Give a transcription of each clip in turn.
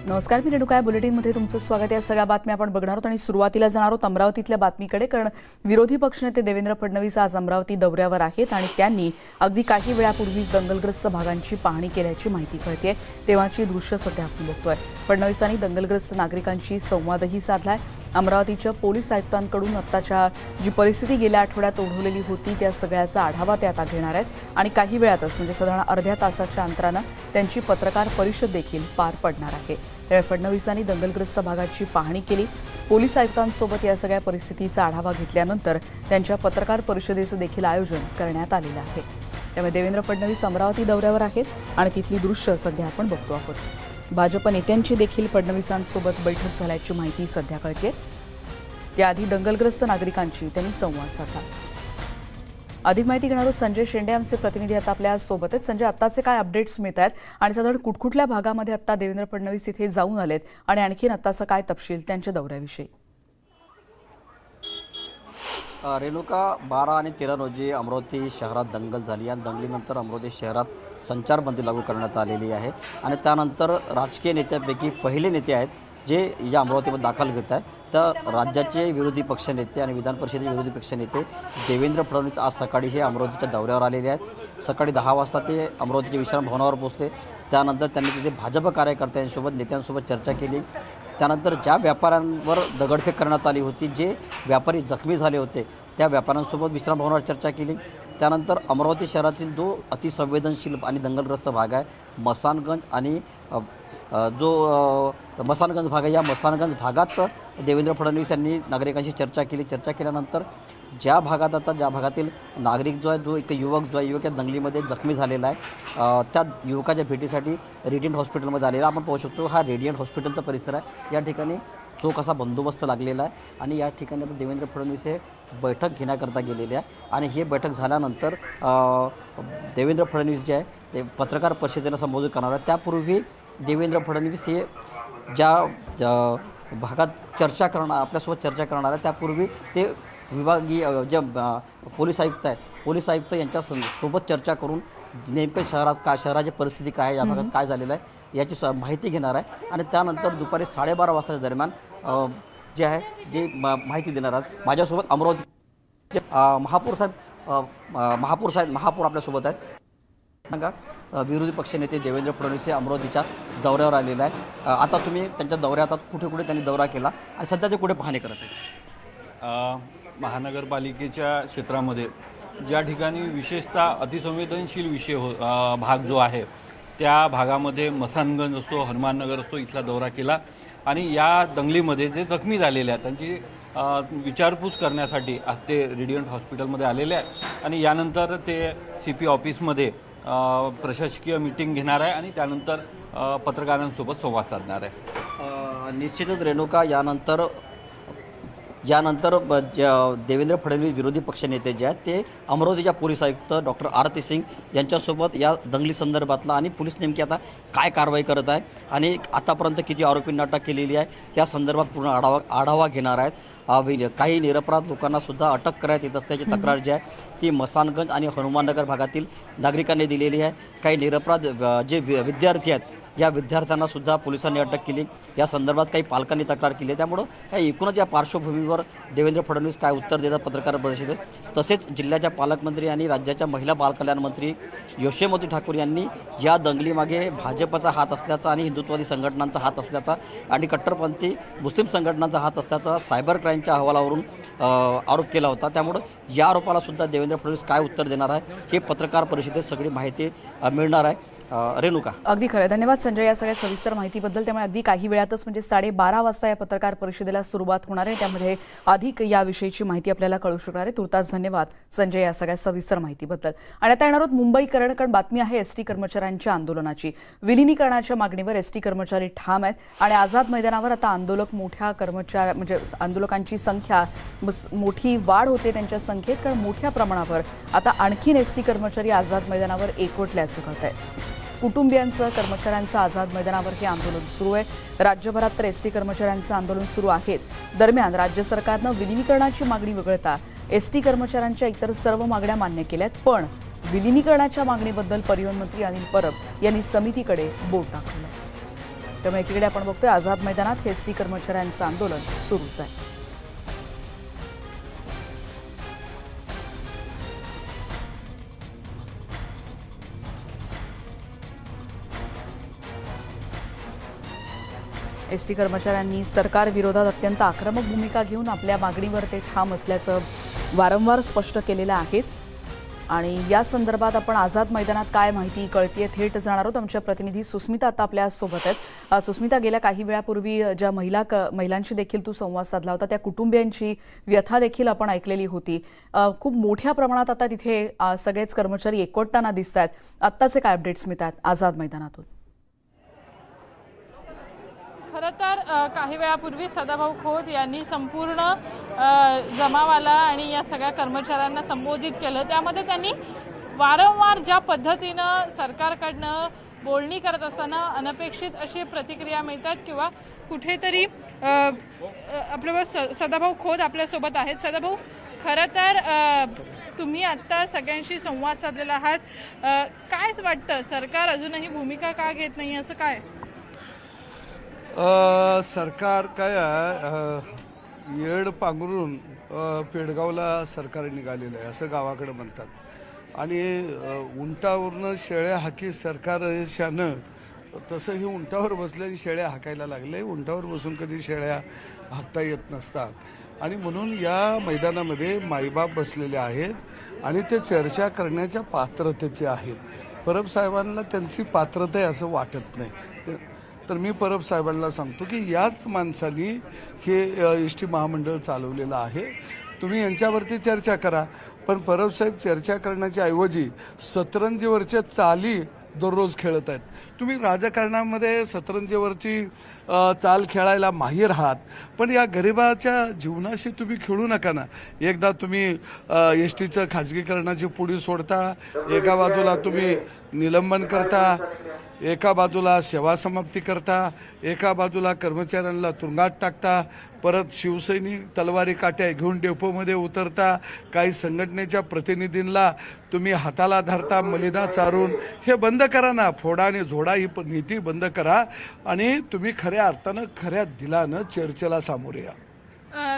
नमस्कार, मी रेणुका बुलेटिनमध्ये तुमचं स्वागत आहे। सगळ्या बातम्या आपण बघणार आहोत आणि सुरुवातीला जाणार आहोत अमरावतीतल्या बातमीकडे, कारण विरोधी पक्षनेते देवेंद्र फडणवीस आज अमरावती दौऱ्यावर आहेत आणि त्यांनी अगदी काही वेळापूर्वीच दंगलग्रस्त भागांची पाहणी केल्याची माहिती कळते। तेव्हाची दृश्य सध्या आपण बघतोय। फडणवीसांनी दंगलग्रस्त नागरिकांशी संवादही साधलाय। अमरावतीच्या पोलीस आयुक्तांकडून आत्ताच्या जी परिस्थिती गेल्या आठवड्यात ओढवलेली होती त्या सगळ्याचा आढावा ते आता घेणार आहेत आणि काही वेळातच म्हणजे साधारण अर्ध्या तासाच्या अंतरानं त्यांची पत्रकार परिषद देखील पार पडणार आहे। फडणवीसांनी दंगलग्रस्त भागाची पाहणी केली। पोलीस आयुक्तांसोबत या सगळ्या परिस्थितीचा आढावा घेतल्यानंतर त्यांच्या पत्रकार परिषदेचं देखील आयोजन करण्यात आलेलं आहे। त्यामुळे देवेंद्र फडणवीस अमरावती दौऱ्यावर आहेत आणि तिथली दृश्य सध्या आपण बघतो आहोत। भाजप नेत्यांची देखील फडणवीसांसोबत बैठक झाल्याची माहिती सध्या कळते। त्याआधी दंगलग्रस्त नागरिकांची त्यांनी संवाद साधला। अधिक माहिती घेणार संजय शेंडे आमचे प्रतिनिधी आता आपल्या सोबत आहेत। संजय, आत्ताचे काय अपडेट्स मिळत आहेत आणि साधारण कुठकुठल्या भागामध्ये आता देवेंद्र फडणवीस तिथे जाऊन आलेत आणि आणखीन आत्ताचा काय तपशील त्यांच्या दौऱ्याविषयी? रेणुका, 12 आणि 13 रोजी अमरावती शहरात दंगल झाली आणि दंगलीनंतर अमरावती शहरात संचारबंदी लागू करण्यात आलेली आहे आणि त्यानंतर राजकीय नेत्यापैकी पहिले नेते आहेत जे या अमरावतीमध्ये दाखल घेत आहेत। तर राज्याचे विरोधी पक्षनेते आणि विधान परिषदेचे विरोधी पक्षनेते देवेंद्र फडणवीस आज सकाळी हे अमरावतीच्या दौऱ्यावर आलेले आहेत। सकाळी 10 वाजता ते अमरावतीच्या विश्राम भवनावर पोहोचले। त्यानंतर त्यांनी तिथे भाजप कार्यकर्त्यांसोबत नेत्यांसोबत चर्चा केली। त्यानंतर ज्या व्यापाऱ्यांवर दगडफेक करण्यात आली होती, जे व्यापारी जखमी झाले होते, त्या व्यापाऱ्यांसोबत विश्राम भवनावर चर्चा केली। त्यानंतर अमरावती शहरातील जो अतिसंवेदनशील आणि दंगलग्रस्त भाग आहे मसानगंज आणि जो मसानगंज भाग आहे, या मसानगंज भागात देवेंद्र फडणवीस यांनी नागरिकांशी चर्चा केली। चर्चा केल्यानंतर ज्या भागातील नागरिक जो एक युवक या दंगलीमध्ये जखमी झालेला आहे, त्या युवकाच्या भेटीसाठी रेडियंट हॉस्पिटलमध्ये आलेला आपण पाहू शकतो। हा रेडियंट हॉस्पिटलचा परिसर आहे। या ठिकाणी चोख असा बंदोबस्त लागलेला आहे आणि या ठिकाणी आता देवेंद्र फडणवीस हे बैठक घेण्याकरता गेलेले आहे आणि हे बैठक झाल्यानंतर देवेंद्र फडणवीस जे आहे ते पत्रकार परिषदेला संबोधित करणार आहे। त्यापूर्वी देवेंद्र फडणवीस हे ज्या भागात आपल्यासोबत चर्चा करणार आहे, त्यापूर्वी ते विभागीय जे पोलीस आयुक्त यांच्या सोबत चर्चा करून नेमकं शहराची परिस्थिती काय आहे, या भागात काय झालेलं आहे याची माहिती घेणार आहे आणि त्यानंतर दुपारी 12:30 वाजताच्या दरम्यान जे आहे जे माहिती देणार आहेत। माझ्यासोबत अमरावती महापौर आपल्यासोबत आहेत। सांगा, विरोधी पक्षनेते देवेंद्र फडणवीस हे अमरावतीच्या दौऱ्यावर आलेले आहे। आता तुम्ही त्यांच्या दौऱ्यात कुठे त्यांनी दौरा केला आणि सध्या ते कुठे पाहणी करत आहेत? महानगरपालिकेच्या क्षेत्रामध्ये ज्या ठिकाणी विशेषतः अतिसंवेदनशील भाग जो आहे त्या भागामध्ये मसानगंज असो, हनुमाननगर असो, इथला दौरा केला आणि या दंगलीमध्ये जे जखमी झालेले आहेत त्यांची विचारपूस करण्यासाठी आज ते रेडियंट हॉस्पिटलमध्ये आलेले आहेत आणि यानंतर ते CP ऑफिसमध्ये प्रशासकीय मीटिंग घेणार आहे आणि त्यानंतर पत्रकारांसोबत संवाद साधणार आहे। निश्चितच रेणुका, यानंतर देवेंद्र फडणवीस विरोधी पक्षनेते जे आहेत ते अमरावतीच्या पोलीस आयुक्त डॉक्टर आरती सिंग यांच्यासोबत या दंगली संदर्भातला आणि पोलीस नेमकी आता काय कारवाई करत आहे आणि आतापर्यंत किती आरोपींना अटक केलेली आहे या संदर्भात पूर्ण आढावा घेणार आहेत। काही निरपराध लोकांना सुद्धा अटक करण्यात येत असल्याची तक्रार जी आहे ती मसानगंज आणि हनुमाननगर भागातील नागरिकांनी दिलेली आहे। काही निरपराध जे विद्यार्थी आहेत या विद्यार्थ्यांना सुद्धा पोलिसांनी अटक केली। या संदर्भात काही पालकांनी तक्रार केली आहे। त्यामुळं एकूणच या पार्श्वभूमीवर देवेंद्र फडणवीस काय उत्तर देतात पत्रकार परिषदेत, तसेच जिल्ह्याच्या पालकमंत्री आणि राज्याच्या महिला बालकल्याण मंत्री यशोमती ठाकूर यांनी या दंगलीमागे भाजपचा हात असल्याचा आणि हिंदुत्ववादी संघटनांचा हात असल्याचा आणि कट्टरपंथी मुस्लिम संघटनांचा हात असल्याचा सायबर क्राईमच्या अहवालावरून आरोप केला होता। त्यामुळं या आरोपाला सुद्धा देवेंद्र फडणवीस काय उत्तर देणार आहे हे पत्रकार परिषदेत सगळी माहिती मिळणार आहे। रेणुका, अगदी खरं, धन्यवाद संजय या सगळ्या सविस्तर माहितीबद्दल। त्यामुळे अगदी काही वेळातच म्हणजे 12:30 वाजता या पत्रकार परिषदेला सुरुवात होणार आहे। त्यामध्ये अधिक याविषयीची माहिती आपल्याला कळू शकणार आहे। तुर्तास धन्यवाद संजय या सगळ्या सविस्तर माहितीबद्दल। आणि आता येणार आहोत मुंबईकरण, कारण बातमी आहे एसटी कर्मचाऱ्यांच्या आंदोलनाची। विलिनीकरणाच्या मागणीवर एसटी कर्मचारी ठाम आहेत आणि आझाद मैदानावर आता आंदोलकांची संख्या मोठी वाढ होते त्यांच्या संख्येत, कारण मोठ्या प्रमाणावर आता आणखीन एसटी कर्मचारी आझाद मैदानावर एकवटल्याचं कळतंय। कुटुंबियांचं कर्मचाऱ्यांचं आझाद मैदानावर हे आंदोलन सुरू आहे। राज्यभरात तर एसटी कर्मचाऱ्यांचं आंदोलन सुरू आहेच। दरम्यान राज्य सरकारनं विलिनीकरणाची मागणी वगळता एसटी कर्मचाऱ्यांच्या इतर सर्व मागण्या मान्य केल्यात, पण विलिनीकरणाच्या मागणीबद्दल परिवहन मंत्री अनिल परब यांनी समितीकडे बोट दाखवलं। त्यामुळे एकीकडे आपण बघतोय आझाद मैदानात एसटी कर्मचाऱ्यांचं आंदोलन सुरूच आहे. एसटी कर्मचाऱ्यांनी सरकार विरोधात अत्यंत आक्रमक भूमिका घेऊन आपल्या मागणीवर ते ठाम असल्याचं वारंवार स्पष्ट केलेलं आहेच. आणि या संदर्भात आपण आझाद मैदानात काय माहिती कळतीये थेट जाणार आहोत. आमच्या प्रतिनिधी सुस्मिता आता आपल्या सोबत आहेत. सुस्मिता, गेल्या काही वेळापूर्वी ज्या महिलांशी देखील तू संवाद साधला होता त्या कुटुंबियांची व्यथा देखील आपण ऐकलेली होती. खूप मोठ्या प्रमाणात आता तिथे सगळेच कर्मचारी एकवटताना दिसत आहेत. आत्ताचे काय अपडेट्स मिळतात आझाद मैदानातून? खरं तर काही वेळापूर्वी सदाभाऊ खोत यांनी संपूर्ण जमावाला आणि या सगळ्या कर्मचाऱ्यांना संबोधित केलं. त्यामध्ये त्यांनी वारंवार ज्या पद्धतीनं सरकारकडनं बोलणी करत असताना अनपेक्षित अशी प्रतिक्रिया मिळतात किंवा कुठेतरी आपल्याबरोबर सदाभाऊ खोत आपल्यासोबत आहेत. सदाभाऊ, खरं तर तुम्ही आत्ता सगळ्यांशी संवाद साधलेला आहात. काय वाटतं, सरकार अजूनही भूमिका का घेत नाही, असं काय? सरकार काय येड पांघरून पेडगावला सरकार निघालेलं आहे असं गावाकडे म्हणतात. आणि उंटावरनं शेळ्या हाकी सरकार शानं, तसं हे उंटावर बसल्याने शेळ्या हाकायला लागले. उंटावर बसून कधी शेळ्या हाकता येत नसतात. आणि म्हणून या मैदानामध्ये माईबाप बसलेले आहेत आणि ते चर्चा करण्याच्या पात्रतेचे आहेत. परब साहेबांना त्यांची पात्रता आहे असं वाटत नाही. तर मी परब साहेबांना सांगतो की याच माणसांनी हे एस टी महामंडळ चालवलेलं आहे. तुम्ही यांच्यावरती चर्चा करा, पण परब साहेब चर्चा करण्याच्या ऐवजी सतरंजीवरच्या चाली दररोज खेळत आहेत. तुम्ही राजकारणामध्ये सतरंजीवरची चाल खेळायला माहीर आहात, पण या गरिबाच्या जीवनाशी तुम्ही खेळू नका ना. एकदा तुम्ही एस टीचं खाजगीकरणाची पुडी सोडता, एका बाजूला तुम्ही निलंबन करता, एका बाजूला सेवा समाप्ती करता, एका बाजूला कर्मचाऱ्यांना तुरुंगात टाकता, परत शिवसैनिक तलवारी काट्या घेऊन डेपोमध्ये उतरता, काही संघटनेच्या प्रतिनिधींना तुम्ही हाताला धरता मलिदा चारून. हे बंद करा ना. फोडा आणि झोडा ही नीती बंद करा आणि तुम्ही खऱ्या अर्थानं खऱ्या दिलानं चर्चेला सामोरे या.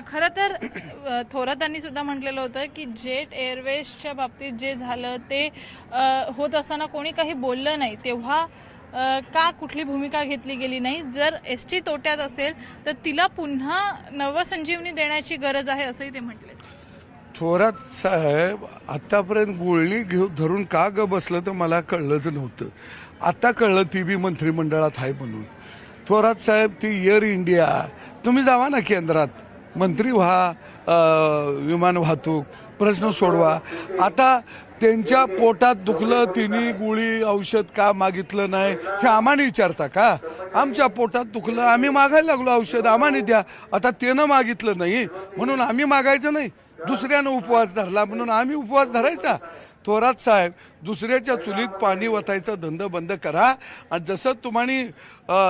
खरं तर थोरातांनी सुद्धा म्हटलेलं होतं की जेट एअरवेजच्या बाबतीत जे झालं ते होत असताना कोणी काही बोललं नाही, तेव्हा का कुठली भूमिका घेतली गेली नाही. जर एस टी तोट्यात असेल तर तिला पुन्हा नवसंजीवनी देण्याची गरज आहे असंही ते म्हटले. थोरात साहेब आत्तापर्यंत गुळणी धरून का ग बसलं तर मला कळलंच नव्हतं. आता कळलं ती बी मंत्रिमंडळात आहे म्हणून. थोरात साहेब, ती एअर इंडिया, तुम्ही जावा ना केंद्रात, मंत्री व्हा, विमान वाहतूक प्रश्न सोडवा. आता त्यांच्या पोटात दुखलं, तिन्ही गोळी औषध का मागितलं नाही हे आम्हाला विचारता का? आमच्या पोटात दुखलं, आम्ही मागायला लागलो औषध, आम्हाला द्या. आता त्यानं मागितलं नाही म्हणून आम्ही मागायचं नाही, दुसऱ्यानं उपवास धरला म्हणून आम्ही उपवास धरायचा? थोरात साहेब, दुसऱ्याच्या चुलीत पाणी वतायचा धंदा बंद करा. आणि जसं तुम्हानी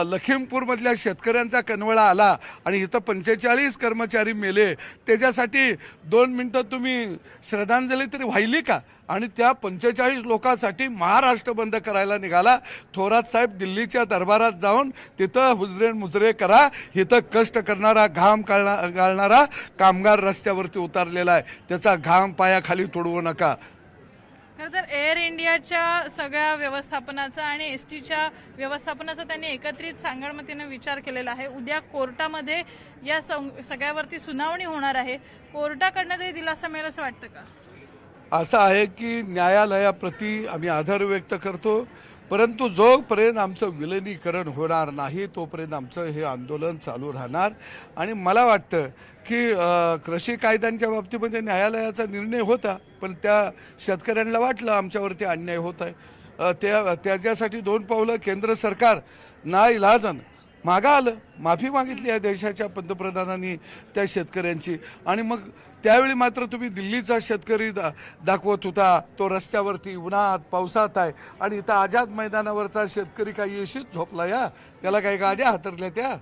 लखीमपूरमधल्या शेतकऱ्यांचा कनवळा आला आणि इथं 45 कर्मचारी मेले, त्याच्यासाठी 2 मिनटं तुम्ही श्रद्धांजली तरी वाहिली का? आणि त्या 45 लोकांसाठी महाराष्ट्र बंद करायला निघाला. थोरात साहेब, दिल्लीच्या दरबारात जाऊन तिथं हुजरे मुजरे करा. इथं कष्ट करणारा, घाम गाळणारा कामगार रस्त्यावरती उतरलेला आहे, त्याचा घाम पायाखाली तोडवू नका. खरं तर एअर इंडियाच्या सगळ्या व्यवस्थापनाचा आणि एस टीच्या व्यवस्थापनाचा त्यांनी एकत्रित सांगडमतीनं विचार केलेला आहे. उद्या कोर्टामध्ये या सगळ्यावरती सुनावणी होणार आहे. कोर्टाकडनं तरी दिलासा मिळेल असं वाटतं का? असं आहे की न्यायालयाप्रती आम्ही आदर व्यक्त करतो, परंतु जोपर्यंत आमचं विलिनीकरण होणार नाही तोपर्यंत आमचं हे आंदोलन चालू राहणार. आणि मला वाटतं की कृषी कायद्यांच्या बाबतीमध्ये न्यायालयाचा निर्णय होता, पण त्या शेतकऱ्यांना वाटलं आमच्यावरती अन्याय होत आहे. त्याच्यासाठी 2 पावलं केंद्र सरकार नाइलाजानं मागं आलं, माफी मागितली आहे देशाच्या पंतप्रधानांनी त्या शेतकऱ्यांची. आणि मग त्यावेळी मात्र तुम्ही दिल्लीचा शेतकरी दाखवत होता, तो रस्त्यावरती उन्हात पावसात आहे, आणि इथं आझाद मैदानावरचा शेतकरी काही येशीत झोपला या, त्याला काही गाद्या हातरल्या त्या.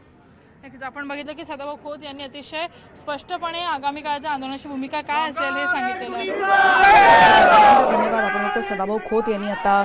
आपण बघितलं की सदाभाऊ खोत यांनी अतिशय स्पष्टपणे आगामी काळाच्या आंदोलनाची भूमिका काय असेल हे सांगितलेलं आहे. धन्यवाद. आपण फक्त सदाभाऊ खोत यांनी आता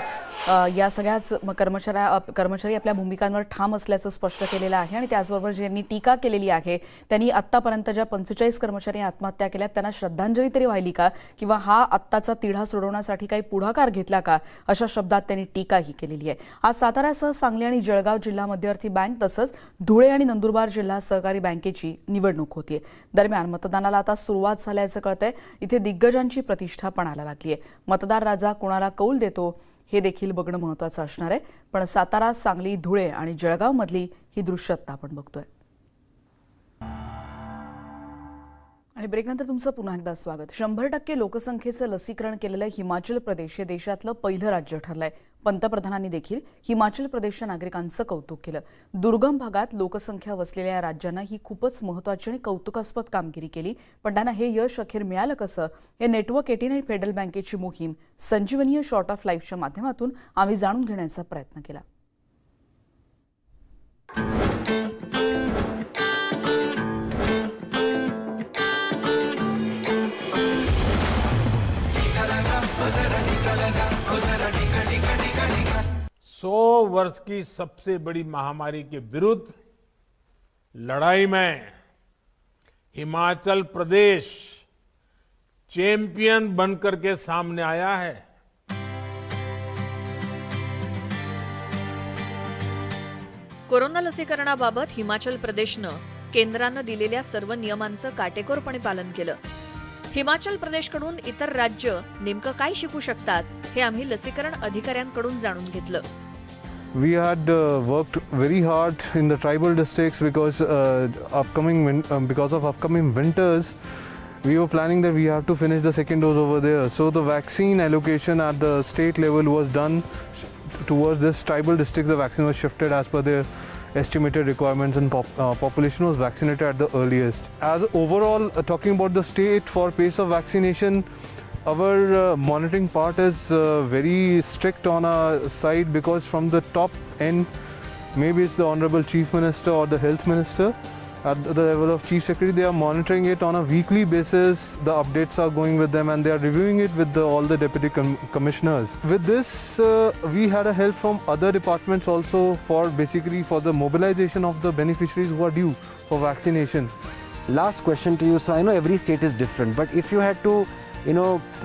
या सगळ्याच कर्मचारी आपल्या भूमिकांवर ठाम असल्याचं स्पष्ट केलेलं आहे आणि त्याचबरोबर ज्यांनी टीका केलेली आहे त्यांनी आत्तापर्यंत ज्या 45 कर्मचाऱ्यांनी आत्महत्या केल्या त्यांना श्रद्धांजली तरी वाहिली का किंवा हा आत्ताचा तिढा सोडवण्यासाठी काही पुढाकार घेतला का अशा शब्दात त्यांनी टीकाही केलेली आहे. आज साताऱ्यासह सांगली आणि जळगाव जिल्हा मध्यवर्ती बँक तसंच धुळे आणि नंदुरबार जिल्हा सहकारी बँकेची निवडणूक होतीये. दरम्यान मतदानाला आता सुरुवात झाल्याचं कळतंय. इथे दिग्गजांची प्रतिष्ठा पणाला लागलीय. मतदार राजा कोणाला कौल देतो हे देखील बघणं महत्त्वाचं असणार आहे. पण सातारा, सांगली, धुळे आणि जळगाव मधली ही दृश्य आता आपण बघतोय. आणि ब्रेकनंतर तुमचं पुन्हा एकदा स्वागत. 100% लोकसंख्येचं लसीकरण केलेलं हिमाचल प्रदेश हे देशातलं पहिलं राज्य ठरलंय. पंतप्रधानांनी देखील हिमाचल प्रदेशच्या नागरिकांचं कौतुक केलं. दुर्गम भागात लोकसंख्या वसलेल्या या राज्यांना ही खूपच महत्त्वाची आणि कौतुकास्पद कामगिरी केली. पण त्यांना हे यश अखेर मिळालं कसं हे नेटवर्क 89 फेडरल बँकेची मोहीम संजीवनीय शॉर्ट ऑफ लाईफच्या माध्यमातून आम्ही जाणून घेण्याचा प्रयत्न केला. सौ वर्ष की सबसे बड़ी महामारी के विरुद्ध लड़ाई में हिमाचल प्रदेश चैंपियन बनकर के सामने आया है. कोरोना लसीकरणाबाबत हिमाचल प्रदेशनं केंद्रानं दिलेल्या सर्व नियमांचं काटेकोरपणे पालन केलं. हिमाचल प्रदेशकडून इतर राज्य नेमकं काय शिकू शकतात हे आम्ही लसीकरण अधिकाऱ्यांकडून जाणून घेतलं. We had worked very hard in the tribal districts because because of upcoming winters. We were planning that we have to finish the second dose over there. So the vaccine allocation at the state level was done towards this tribal district. The vaccine was shifted as per their estimated requirements and population was vaccinated at the earliest. As overall, talking about the state for pace of vaccination, our monitoring part is very strict on our side because from the top end, maybe it's the Honorable Chief Minister or the Health Minister, at the level of Chief Secretary, they are monitoring it on a weekly basis. The updates are going with them and they are reviewing it with all the Deputy Commissioners. With this, we had a help from other departments also for the mobilization of the beneficiaries who are due for vaccination. Last question to you, sir. I know every state is different, but if you had to,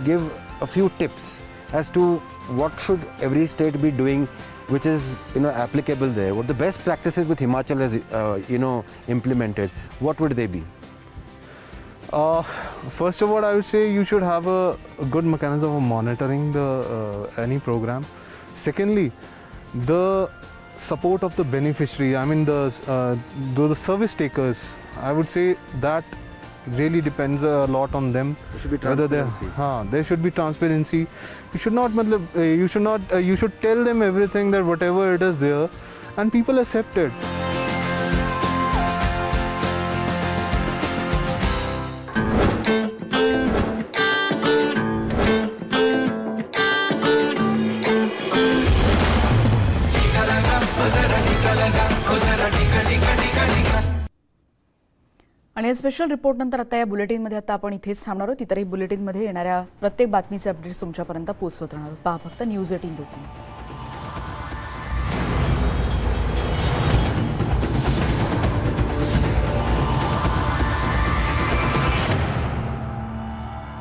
give a few tips as to what should every state be doing which is, applicable there, what the best practices with Himachal has, implemented, what would they be? First of all, I would say you should have a good mechanism of monitoring any program. Secondly, the support of the beneficiary, I mean the service takers, I would say that really depends a lot on them. There should be transparency. There should be transparency. You should tell them everything, that whatever it is there, and people accept it. आणि या special रिपोर्टनंतर आता या बुलेटिनमध्ये आता आपण इथेच थांबणार आहोत. इतरही बुलेटिनमध्ये येणाऱ्या प्रत्येक बातमीचे अपडेट्स तुमच्यापर्यंत पोहोचवत राहणार आहोत. पहा फक्त न्यूज 18 लोकमत.